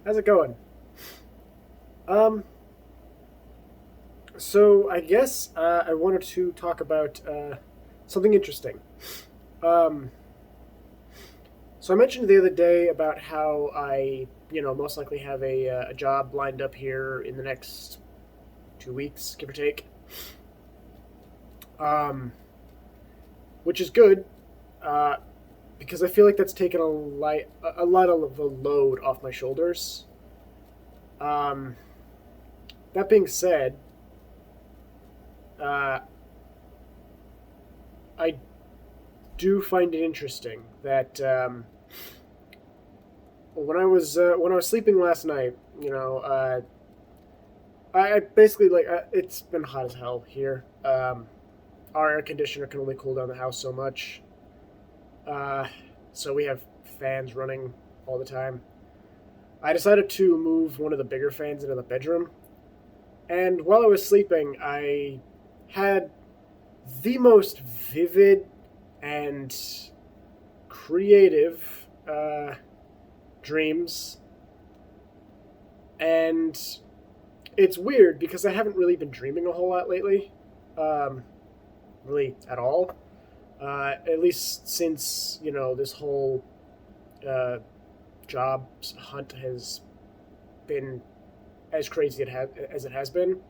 How's it going? Um, so I guess I wanted to talk about something interesting. Um, so I mentioned the other day about how I most likely have a job lined up here in the next 2 weeks, give or take. Um, which is good uh, because I feel like that's taken a lot of the load off my shoulders. Um, that being said, uh, I do find it interesting that when I was sleeping last night, I basically it's been hot as hell here. Our air conditioner can only cool down the house so much, uh, so we have fans running all the time. I decided to move one of the bigger fans into the bedroom, and while I was sleeping, I had the most vivid and creative dreams, and it's weird because I haven't really been dreaming a whole lot lately, um, really at all. At least since this whole uh, job hunt has been as crazy as it has been,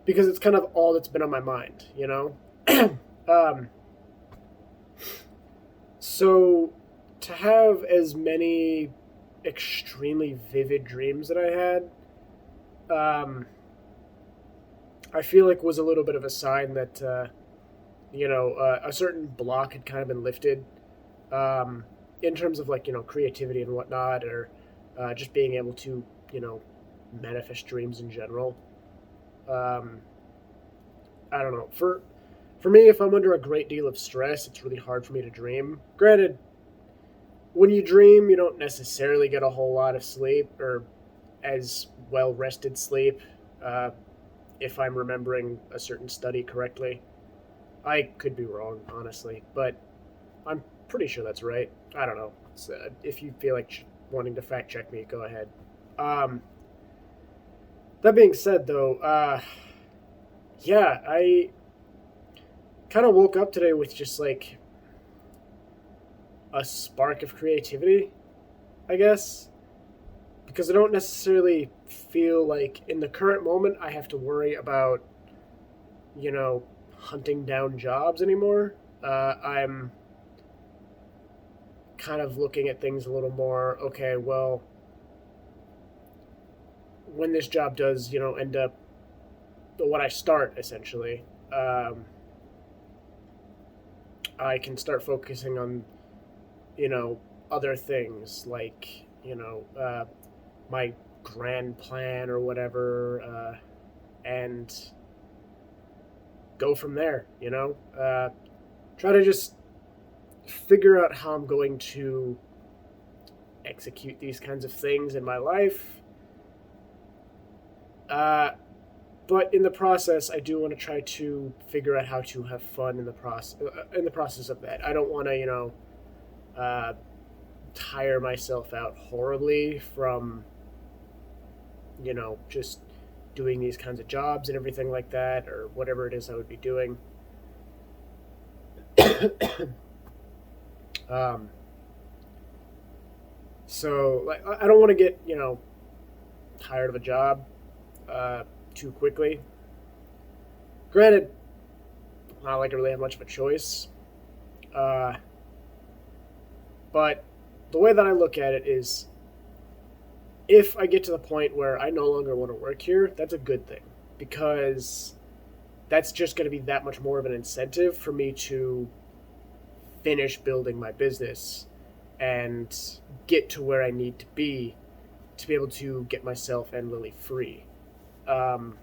because it's kind of all that's been on my mind. um, so to have as many extremely vivid dreams that I had, um, I feel like was a little bit of a sign that a certain block had kind of been lifted, um, in terms of creativity and whatnot, or just being able to you know manifest dreams in general. Um, I don't know. For me, if I'm under a great deal of stress, it's really hard for me to dream. Granted, when you dream, you don't necessarily get a whole lot of sleep or as well rested sleep. Uh, if I'm remembering a certain study correctly, I could be wrong, honestly, but I'm pretty sure that's right. I don't know. If you feel like wanting to fact check me, go ahead. Um, that being said, though, yeah, I kind of woke up today with just like a spark of creativity, I guess, because I don't necessarily feel like in the current moment I have to worry about, you know, hunting down jobs anymore. I'm kind of looking at things a little more, okay, well, when this job does, end up when I start, essentially, um, I can start focusing on, other things like, my grand plan or whatever, and go from there, try to just figure out how I'm going to execute these kinds of things in my life. Uh, but in the process, I do want to try to figure out how to have fun in the process. In the process of that, I don't want to, uh, tire myself out horribly from, just doing these kinds of jobs and everything like that, or whatever it is I would be doing. um, so, like, I don't want to get, tired of a job uh, too quickly. Granted, not like I really have much of a choice. Uh, but the way that I look at it is, if I get to the point where I no longer want to work here, that's a good thing, because that's just going to be that much more of an incentive for me to finish building my business and get to where I need to be able to get myself and Lily free. Um,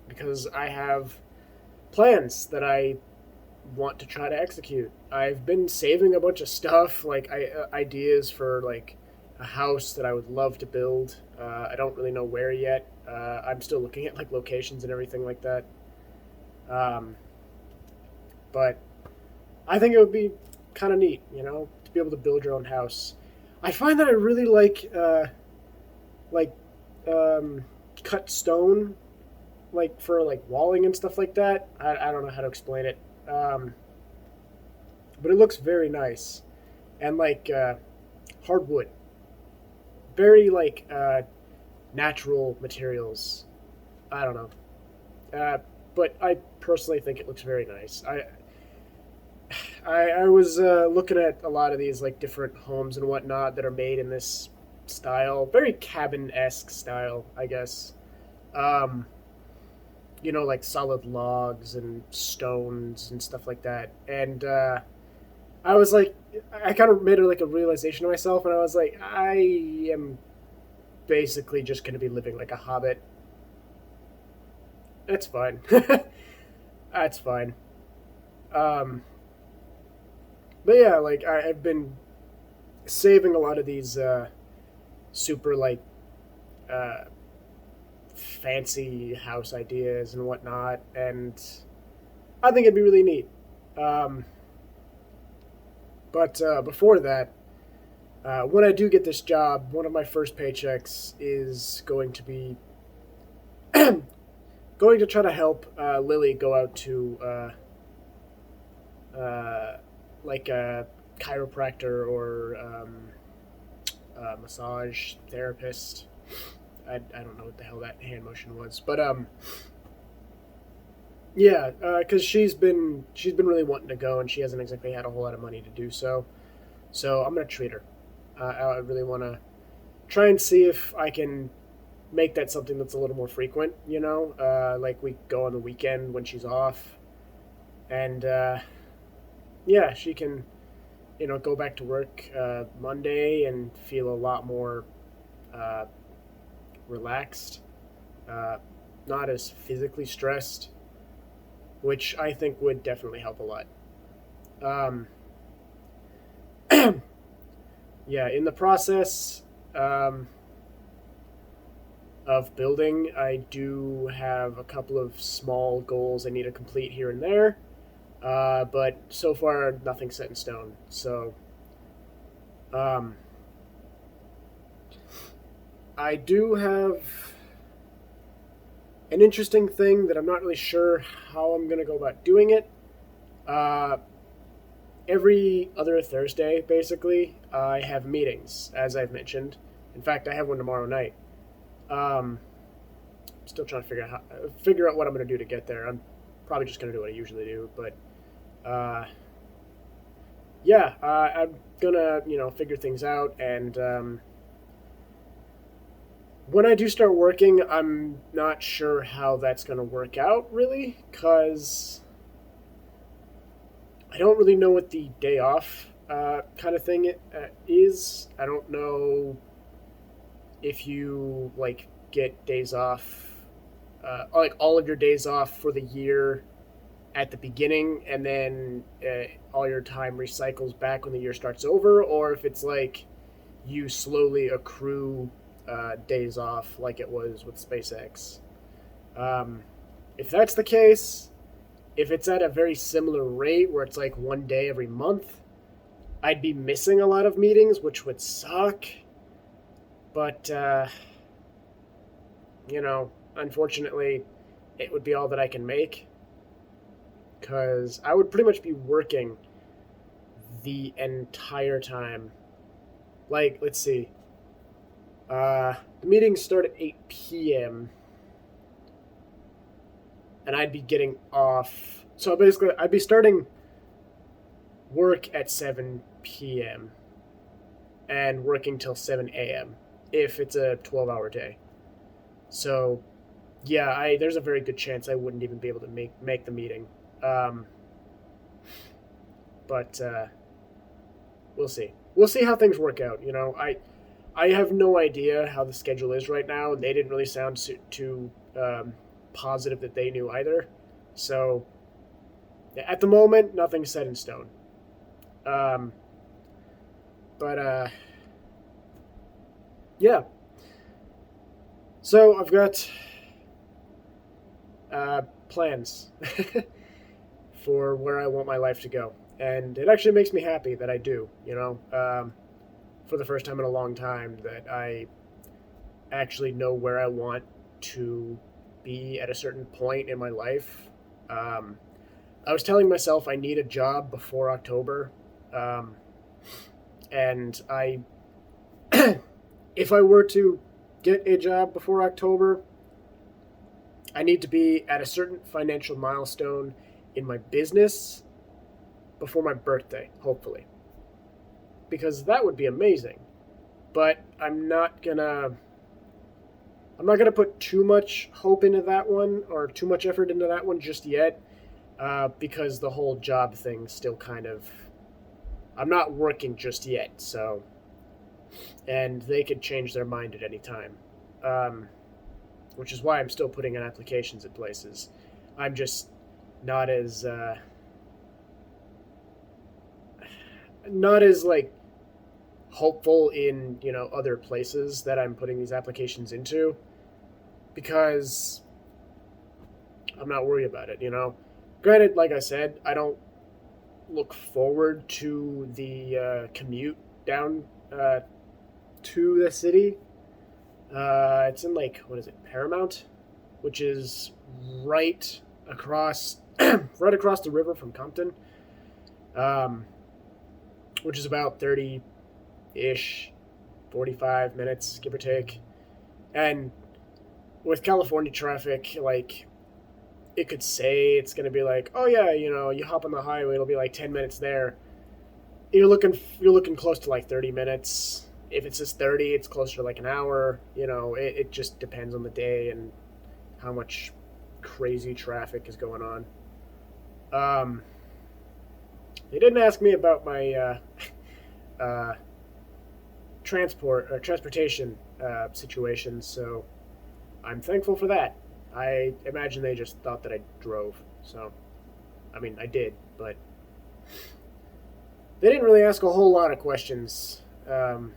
because I have plans that I want to try to execute. I've been saving a bunch of stuff, like ideas for like a house that I would love to build. I don't really know where yet. I'm still looking at like locations and everything like that. Um, but I think it would be kind of neat, to be able to build your own house. I find that I really like um, cut stone, like for like walling and stuff like that. I don't know how to explain it, um, but it looks very nice and like hardwood, very like natural materials. I don't know, but I personally think it looks very nice. I was looking at a lot of these like different homes and whatnot that are made in this style, very cabin esque style, I guess. Um, like solid logs and stones and stuff like that. And I was like, I kind of made like a realization to myself, and I was like, I am basically just going to be living like a hobbit. That's fine. That's fine. Um, but yeah, like I've been saving a lot of these super like uh, fancy house ideas and whatnot, and I think it'd be really neat. Um, but before that, when I do get this job, one of my first paychecks is going to be going to try to help Lily go out to like a chiropractor or a massage therapist. I don't know what the hell that hand motion was, but yeah, because she's been really wanting to go, and she hasn't exactly had a whole lot of money to do so. So I'm gonna treat her. I really want to try and see if I can make that something that's a little more frequent. Like we go on the weekend when she's off, and yeah, she can go back to work Monday and feel a lot more uh, relaxed, uh, not as physically stressed, which I think would definitely help a lot. Um, yeah, in the process of building, I do have a couple of small goals I need to complete here and there, but so far nothing set in stone. So um, I do have an interesting thing that I'm not really sure how I'm going to go about doing it. Uh, every other Thursday, basically, I have meetings, as I've mentioned. In fact, I have one tomorrow night. Um, Still trying to figure out what I'm going to do to get there. I'm probably just going to do what I usually do, but uh, yeah, I'm gonna figure things out, and when I do start working, I'm not sure how that's going to work out really, because I don't really know what the day off kind of thing is. I don't know if you like get days off, like all of your days off for the year at the beginning, and then all your time recycles back when the year starts over, or if it's like you slowly accrue days off like it was with SpaceX. Um, if that's the case, if it's at a very similar rate where it's like one day every month, I'd be missing a lot of meetings, which would suck. But, unfortunately, it would be all that I can make. Because I would pretty much be working the entire time. Like, let's see. The meetings start at 8 p.m. and I'd be getting off. So basically, I'd be starting work at 7 p.m. and working till 7 a.m. if it's a 12-hour day. So, yeah, there's a very good chance I wouldn't even be able to make the meeting. Um, but we'll see. We'll see how things work out. I have no idea how the schedule is right now, and they didn't really sound too positive that they knew either. So, at the moment, nothing's set in stone. Um, but yeah. So I've got plans for where I want my life to go, and it actually makes me happy that I do. for the first time in a long time that I actually know where I want to be at a certain point in my life. Um, I was telling myself I need a job before October, um, and if I were to get a job before October, I need to be at a certain financial milestone in my business before my birthday, hopefully, because that would be amazing. But I'm not gonna put too much hope into that one or too much effort into that one just yet, because the whole job thing still kind of. I'm not working just yet, so and they could change their mind at any time, um, which is why I'm still putting in applications at places. I'm just not as not as like hopeful in other places that I'm putting these applications into because I'm not worried about it. Granted, like I said, I don't look forward to the commute down to the city. It's in like what is it, Paramount, which is right across right across the river from Compton, um, which is about 30 ish, 45 minutes give or take. And with California traffic, like it could say it's going to be like, oh yeah, you hop on the highway, it'll be like 10 minutes there. You're looking close to like 30 minutes. If it says 30, it's closer to like an hour. It just depends on the day and how much crazy traffic is going on. Um, they didn't ask me about my uh, transportation situation, so I'm thankful for that. I imagine they just thought that I drove. So, I mean, I did, but they didn't really ask a whole lot of questions, to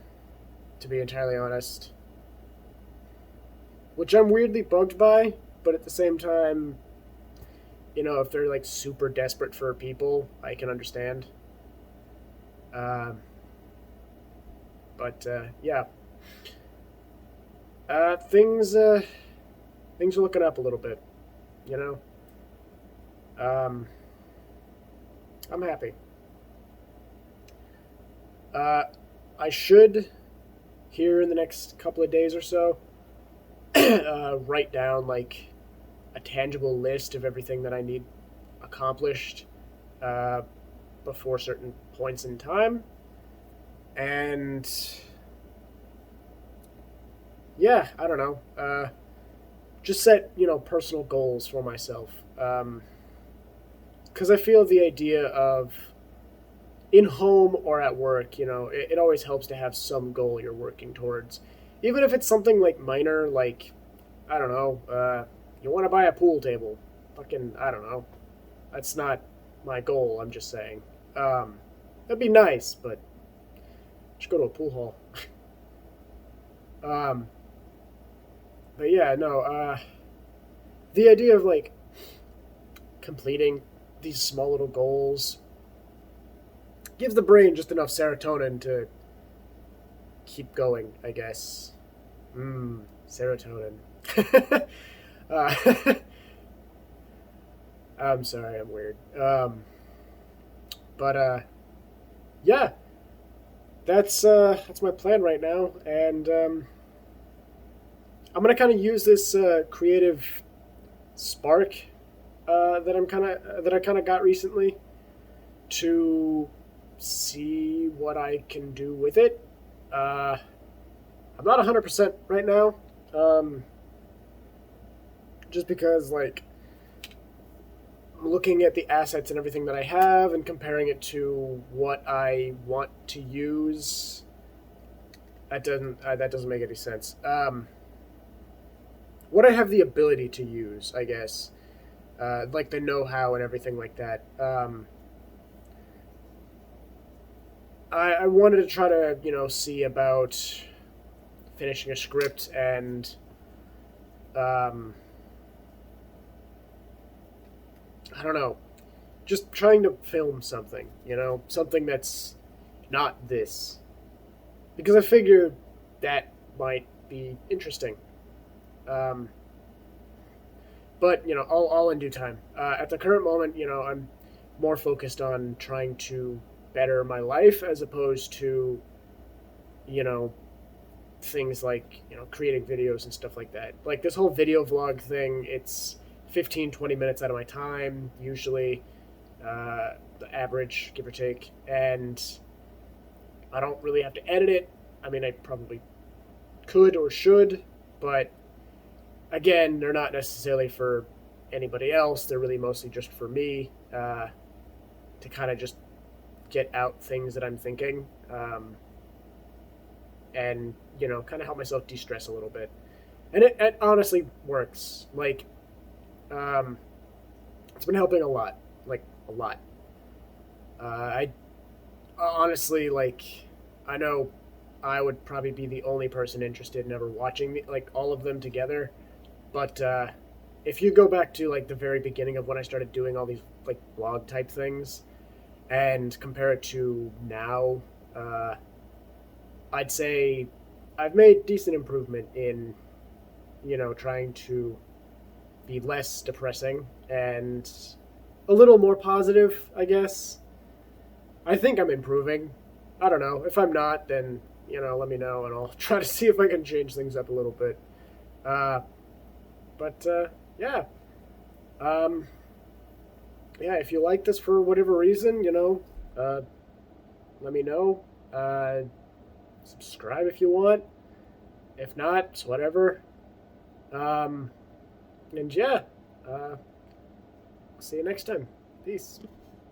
be entirely honest. Which I'm weirdly bugged by, but at the same time, if they're like super desperate for people, I can understand. Um, but yeah, things are looking up a little bit. You know, um, I'm happy. Uh, I should here in the next couple of days or so write down like a tangible list of everything that I need accomplished uh, before certain points in time, and yeah, I don't know. Just set personal goals for myself, because I feel the idea of in home or at work, it always helps to have some goal you're working towards, even if it's something like minor, like I don't know, you want to buy a pool table, fucking I don't know. That's not my goal. I'm just saying. That'd be nice, but just go to a pool hall. um, but yeah, no. The idea of like completing these small little goals gives the brain just enough serotonin to keep going, I guess. Serotonin. uh, I'm sorry, I'm weird. But yeah, that's my plan right now, and I'm gonna kind of use this creative spark that I kind of got recently to see what I can do with it. Uh, I'm not 100% right now, um, just because like I'm looking at the assets and everything that I have and comparing it to what I want to use. That doesn't make any sense. What I have the ability to use, I guess, like the know-how and everything like that. I wanted to try to see about finishing a script and um, I don't know, just trying to film something, something that's not this. because I figure that might be interesting. Um, but all in due time. At the current moment, I'm more focused on trying to better my life as opposed to you know things like creating videos and stuff like that. Like this whole video vlog thing, it's 15-20 minutes out of my time usually, the average, give or take, and I don't really have to edit it. I mean, I probably could or should, but again, they're not necessarily for anybody else. They're really mostly just for me, to kind of just get out things that I'm thinking, and kind of help myself de-stress a little bit. And it honestly works. Like, um, it's been helping a lot, like a lot. I honestly, like, I know I would probably be the only person interested in ever watching like all of them together. But if you go back to like the very beginning of when I started doing all these like blog type things and compare it to now, uh, I'd say I've made decent improvement in trying to be less depressing and a little more positive, I guess. I think I'm improving. I don't know. If I'm not, then let me know, and I'll try to see if I can change things up a little bit. Uh, but yeah, um, yeah. If you like this for whatever reason, let me know. Subscribe if you want. If not, it's whatever. Um, and yeah, see you next time. Peace.